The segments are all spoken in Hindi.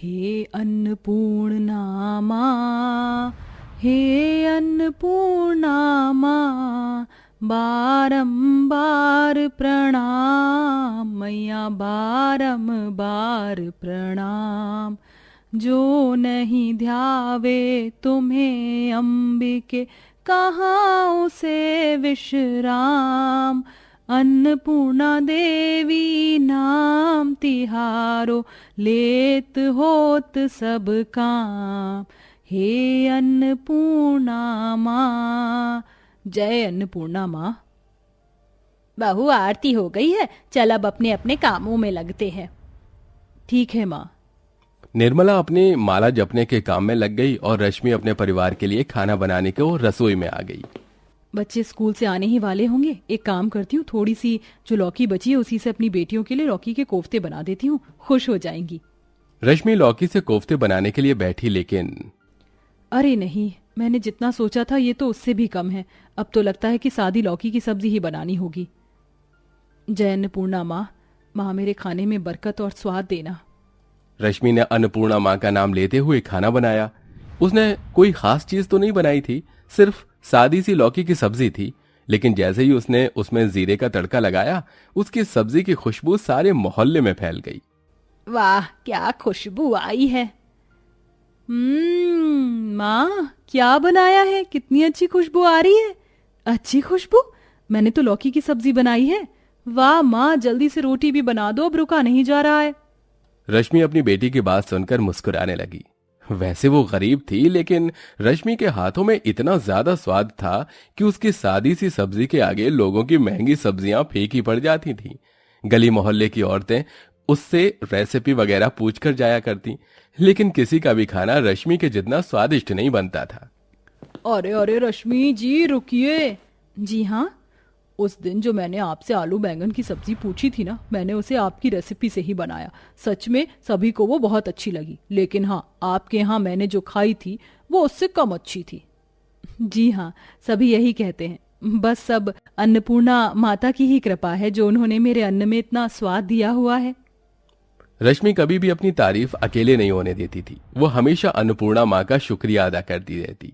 हे अन्नपूर्णा माँ, हे अन्नपूर्णा माँ, बारंबार प्रणाम मैया, बारंबार प्रणाम। जो नहीं ध्यावे तुम्हें अंबिके, कहाँ उसे विश्राम। अन्नपूर्णा देवी नाम तिहारो, लेत होत सब काम। हे अन्नपूर्णा माँ। जय अन्नपूर्णा माँ। बहू, आरती हो गई है, चल अब अपने अपने कामों में लगते हैं। ठीक है माँ। निर्मला अपनी माला जपने के काम में लग गई और रश्मि अपने परिवार के लिए खाना बनाने को रसोई में आ गई। बच्चे स्कूल से आने ही वाले होंगे, एक काम करती हूँ, थोड़ी सी जो लौकी बची है उसी से अपनी बेटियों के लिए लौकी के कोफ्ते बना देती हूँ, खुश हो जाएंगी। रश्मि लौकी से कोफ्ते बनाने के लिए बैठी, लेकिन अरे नहीं, मैंने जितना सोचा था ये तो उससे भी कम है। अब तो लगता है कि सादी लौकी की सब्जी ही बनानी होगी। जय अन्नपूर्णा माँ, माँ मेरे खाने में बरकत और स्वाद देना। रश्मि ने अन्नपूर्णा माँ का नाम लेते हुए खाना बनाया। उसने कोई खास चीज तो नहीं बनाई थी, सिर्फ सादी सी लौकी की सब्जी थी, लेकिन जैसे ही उसने उसमें जीरे का तड़का लगाया, उसकी सब्जी की खुशबू सारे मोहल्ले में फैल गई। वाह, क्या खुशबू आई है। माँ क्या बनाया है, कितनी अच्छी खुशबू आ रही है। अच्छी खुशबू? मैंने तो लौकी की सब्जी बनाई है। वाह माँ, जल्दी से रोटी भी बना दो, अब रुका नहीं जा रहा है। रश्मि अपनी बेटी की बात सुनकर मुस्कुराने लगी। वैसे वो गरीब थी, लेकिन रश्मि के हाथों में इतना ज्यादा स्वाद था कि उसकी सादी सी सब्जी के आगे लोगों की महंगी सब्जियां फीकी पड़ जाती थीं। गली मोहल्ले की औरतें उससे रेसिपी वगैरह पूछकर जाया करती, लेकिन किसी का भी खाना रश्मि के जितना स्वादिष्ट नहीं बनता था। अरे अरे रश्मि जी रुकिए। जी हाँ, उस दिन जो मैंने आपसे आलू बैंगन की सब्जी पूछी थी ना, मैंने उसे आपकी रेसिपी से ही बनाया। सच में सभी को वो बहुत अच्छी लगी, लेकिन हाँ, आपके यहाँ मैंने जो खाई थी वो उससे कम अच्छी थी। जी हाँ, सभी यही कहते हैं। बस सब अन्नपूर्णा माता की ही कृपा है जो उन्होंने मेरे अन्न में इतना स्वाद दिया हुआ है। रश्मि कभी भी अपनी तारीफ अकेले नहीं होने देती थी, वो हमेशा अन्नपूर्णा माँ का शुक्रिया अदा करती रहती।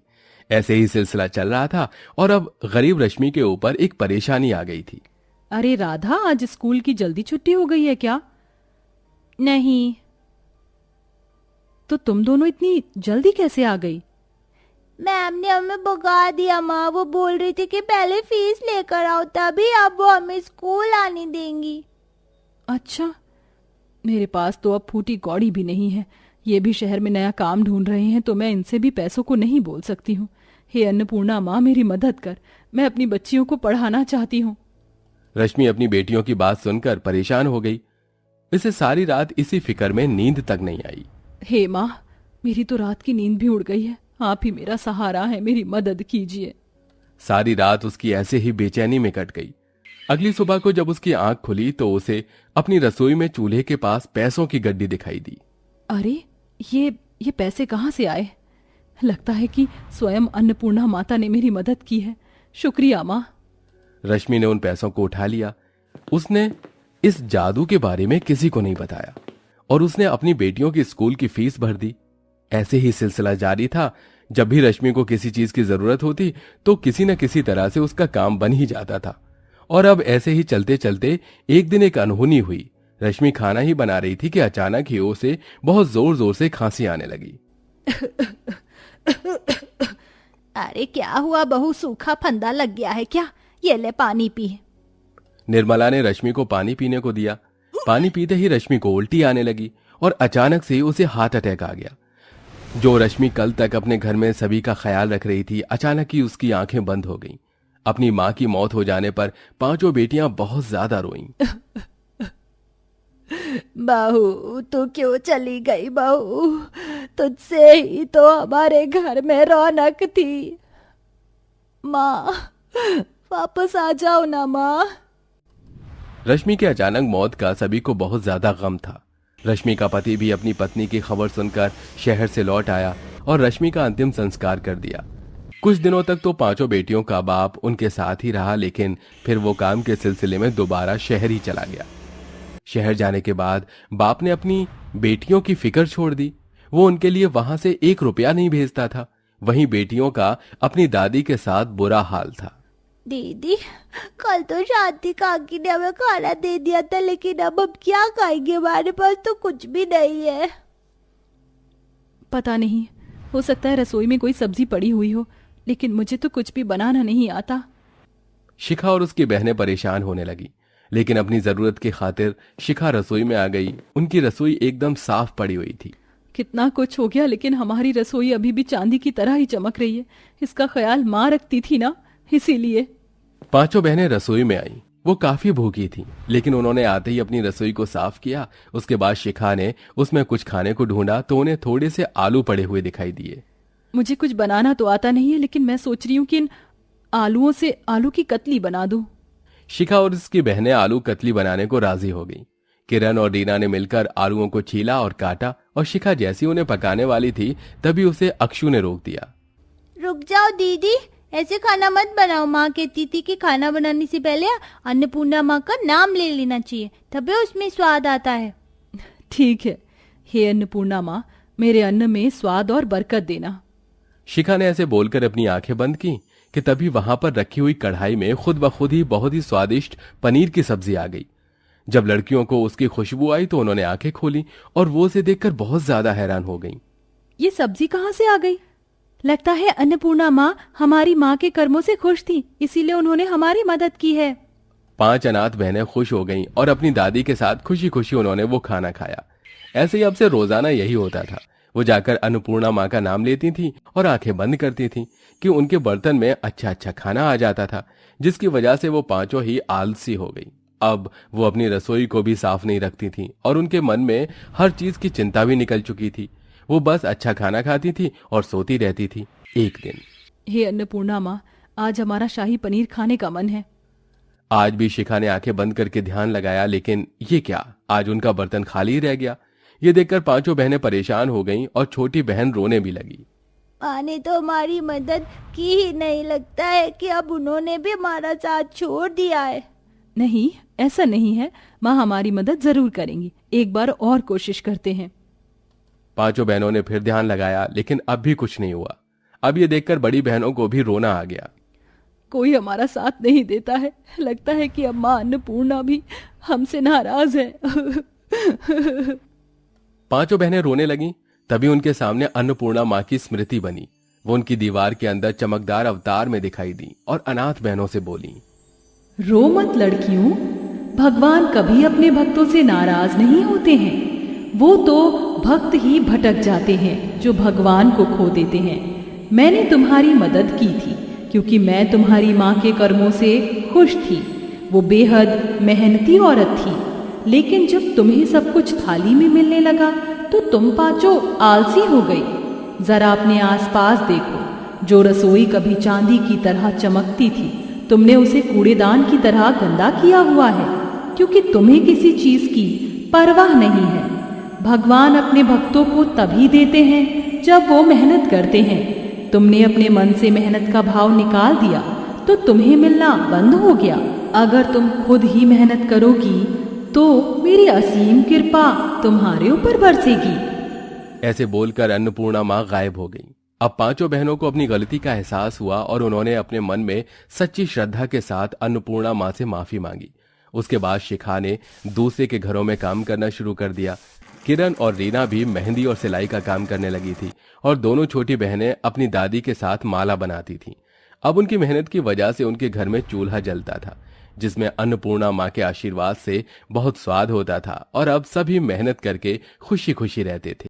ऐसे ही सिलसिला चल रहा था और अब गरीब रश्मि के ऊपर एक परेशानी आ गई थी। अरे राधा, आज स्कूल की जल्दी छुट्टी हो गई है क्या? नहीं। तो तुम दोनों इतनी जल्दी कैसे आ गई? मैम ने हमें भगा दिया माँ, वो बोल रही थी कि पहले फीस लेकर आओ तभी अब वो हमें स्कूल आने देंगी। अच्छा, मेरे पास तो अब फूटी कौड़ी भी नहीं है। ये भी शहर में नया काम ढूंढ रहे हैं तो मैं इनसे भी पैसों को नहीं बोल सकती हूँ। हे अन्नपूर्णा माँ, मेरी मदद कर, मैं अपनी बच्चियों को पढ़ाना चाहती हूँ। रश्मि अपनी बेटियों की बात सुनकर परेशान हो गई। इसे सारी रात इसी फिक्र में नींद तक नहीं आई। हे माँ, मेरी तो रात की नींद भी उड़ गई है। आप ही मेरा सहारा है, मेरी मदद कीजिए। सारी रात उसकी ऐसे ही बेचैनी में कट गई। अगली सुबह को जब उसकी आंख खुली तो उसे अपनी रसोई में चूल्हे के पास पैसों की गड्डी दिखाई दी। अरे ये पैसे कहाँ से आए? लगता है कि स्वयं अन्नपूर्णा माता ने मेरी मदद की है। शुक्रिया माँ। रश्मि ने उन पैसों को उठा लिया। उसने इस जादू के बारे में किसी को नहीं बताया और उसने अपनी बेटियों की स्कूल की फीस भर दी। ऐसे ही सिलसिला जारी था। जब भी रश्मि को किसी चीज की जरूरत होती तो किसी न किसी तरह से उसका काम बन ही जाता था। और अब ऐसे ही चलते चलते एक दिन एक अनहोनी हुई। रश्मि खाना ही बना रही थी कि अचानक ही उसे बहुत जोर जोर से खांसी आने लगी। अरे क्या हुआ बहू, सूखा फंदा लग गया है क्या? ये ले पानी पी। निर्मला ने रश्मि को पानी पीने को दिया। पानी पीते ही रश्मि को उल्टी आने लगी और अचानक से उसे हार्ट अटैक आ गया। जो रश्मि कल तक अपने घर में सभी का ख्याल रख रही थी, अचानक ही उसकी आंखें बंद हो गईं। अपनी मां की मौत हो जाने पर पांचों बेटियां बहुत ज्यादा रोईं। बहू, तू क्यों चली गई बहू? तुझसे ही तो हमारे घर में रौनक थी। माँ, वापस आ जाओ ना माँ। रश्मि के अचानक मौत का सभी को बहुत ज्यादा गम था। रश्मि का पति भी अपनी पत्नी की खबर सुनकर शहर से लौट आया और रश्मि का अंतिम संस्कार कर दिया। कुछ दिनों तक तो पांचों बेटियों का बाप उनके साथ ही रहा, लेकिन फिर वो काम के सिलसिले में दोबारा शहर ही चला गया। शहर जाने के बाद बाप ने अपनी बेटियों की फिक्र छोड़ दी। वो उनके लिए वहां से 1 रुपया नहीं भेजता था। वहीं बेटियों का अपनी दादी के साथ बुरा हाल था। दीदी, कल तो शांति काकी ने हमें खाना दे दिया था, लेकिन अब हम क्या खाएंगे? हमारे पास तो कुछ भी नहीं है। पता नहीं, हो सकता है रसोई में कोई सब्जी पड़ी हुई हो, लेकिन मुझे तो कुछ भी बनाना नहीं आता। शिखा और उसकी बहनें परेशान होने लगी, लेकिन अपनी जरूरत की खातिर शिखा रसोई में आ गई। उनकी रसोई एकदम साफ पड़ी हुई थी। कितना कुछ हो गया, लेकिन हमारी रसोई अभी भी चांदी की तरह ही चमक रही है। इसका ख्याल माँ रखती थी ना, इसीलिए। 5 बहनें रसोई में आईं। वो काफी भूखी थीं, लेकिन उन्होंने आते ही अपनी रसोई को साफ किया। उसके बाद शिखा ने उसमें कुछ खाने को ढूंढा तो उन्हें थोड़े से आलू पड़े हुए दिखाई दिए। मुझे कुछ बनाना तो आता नहीं है, लेकिन मैं सोच रही हूँ कि इन आलूओं से आलू की कतली बना दूं। शिखा और उसकी बहनें आलू कतली बनाने को राजी हो गईं। किरण और रीना ने मिलकर आलूओं को छीला और काटा, और शिखा जैसी उन्हें पकाने वाली थी तभी उसे अक्षु ने रोक दिया। रुक जाओ दीदी, ऐसे खाना मत बनाओ। माँ कहती थी कि खाना बनाने से पहले अन्नपूर्णा माँ का नाम ले लेना चाहिए, तभी उसमें स्वाद आता है। ठीक है, हे अन्नपूर्णा माँ, मेरे अन्न में स्वाद और बरकत देना। शिखा ने ऐसे बोलकर अपनी आंखें बंद की कि तभी वहां पर रखी हुई कढ़ाई में खुद ब खुद ही बहुत ही स्वादिष्ट पनीर की सब्जी आ गई। जब लड़कियों को उसकी खुशबू आई तो उन्होंने आंखें खोली और वो उसे देखकर बहुत ज्यादा हैरान हो गईं। ये सब्जी कहाँ से आ गई? लगता है अन्नपूर्णा माँ हमारी माँ के कर्मों से खुश थी, इसीलिए उन्होंने हमारी मदद की है। 5 अनाथ बहनें खुश हो गईं और अपनी दादी के साथ खुशी खुशी उन्होंने वो खाना खाया। ऐसे ही अब से रोजाना यही होता था। वो जाकर अन्नपूर्णा माँ का नाम लेती थी और आंखें बंद करती थी कि उनके बर्तन में अच्छा अच्छा खाना आ जाता था, जिसकी वजह से वो 5 ही आलसी हो गई। अब वो अपनी रसोई को भी साफ नहीं रखती थी और उनके मन में हर चीज की चिंता भी निकल चुकी थी। वो बस अच्छा खाना खाती थी और सोती रहती थी। एक दिन, हे अन्नपूर्णा माँ, आज हमारा शाही पनीर खाने का मन है। आज भी शिखा ने आंखें बंद करके ध्यान लगाया, लेकिन ये क्या, आज उनका बर्तन खाली रह गया। ये देखकर 5 बहनें परेशान हो गईं और छोटी बहन रोने भी लगी। माँ ने तो हमारी मदद की ही नहीं, लगता है कि अब उन्होंने भी हमारा साथ छोड़ दिया है। नहीं, ऐसा नहीं है, माँ हमारी मदद जरूर करेंगी। एक बार और कोशिश करते हैं। 5 बहनों ने फिर ध्यान लगाया, लेकिन अब भी कुछ नहीं हुआ। अब ये देखकर बड़ी बहनों को भी रोना आ गया। कोई हमारा साथ नहीं देता है। लगता है कि अब माँ अन्नपूर्णा भी हमसे नाराज है। 5 बहनें रोने लगीं। तभी उनके सामने अन्नपूर्णा माँ की स्मृति बनी। वो उनकी दीवार के अंदर चमकदार अवतार में दिखाई दी और अनाथ बहनों से बोली, रो मत लड़कियों, भगवान कभी अपने भक्तों से नाराज नहीं होते हैं। वो तो भक्त ही भटक जाते हैं जो भगवान को खो देते हैं। मैंने तुम्हारी मदद की थी क्योंकि मैं तुम्हारी माँ के कर्मों से खुश थी। वो बेहद मेहनती औरत थी, लेकिन जब तुम्हें सब कुछ थाली में मिलने लगा तो तुम 5 आलसी हो गई। जरा अपने आसपास देखो। जो रसोई कभी चांदी की तरह चमकती थी, तुमने उसे कूड़ेदान की तरह गंदा किया हुआ है, क्योंकि तुम्हें किसी चीज की परवाह नहीं है। भगवान अपने भक्तों को तभी देते हैं जब वो मेहनत करते हैं। तुमने अपने मन से मेहनत का भाव निकाल दिया तो तुम्हें मिलना बंद हो गया। अगर तुम खुद ही मेहनत करोगी तो मेरी असीम कृपा तुम्हारे ऊपर बरसेगी। ऐसे बोलकर अन्नपूर्णा माँ गायब हो गई। अब 5 बहनों को अपनी गलती का एहसास हुआ और उन्होंने अपने मन में सच्ची श्रद्धा के साथ अन्नपूर्णा माँ से माफी मांगी। उसके बाद शिखा ने दूसरे के घरों में काम करना शुरू कर दिया। किरण और रीना भी मेहंदी और सिलाई का काम करने लगी थी और दोनों छोटी बहनें अपनी दादी के साथ माला बनाती थीं। अब उनकी मेहनत की वजह से उनके घर में चूल्हा जलता था, जिसमें अन्नपूर्णा माँ के आशीर्वाद से बहुत स्वाद होता था और अब सभी मेहनत करके खुशी खुशी रहते थे।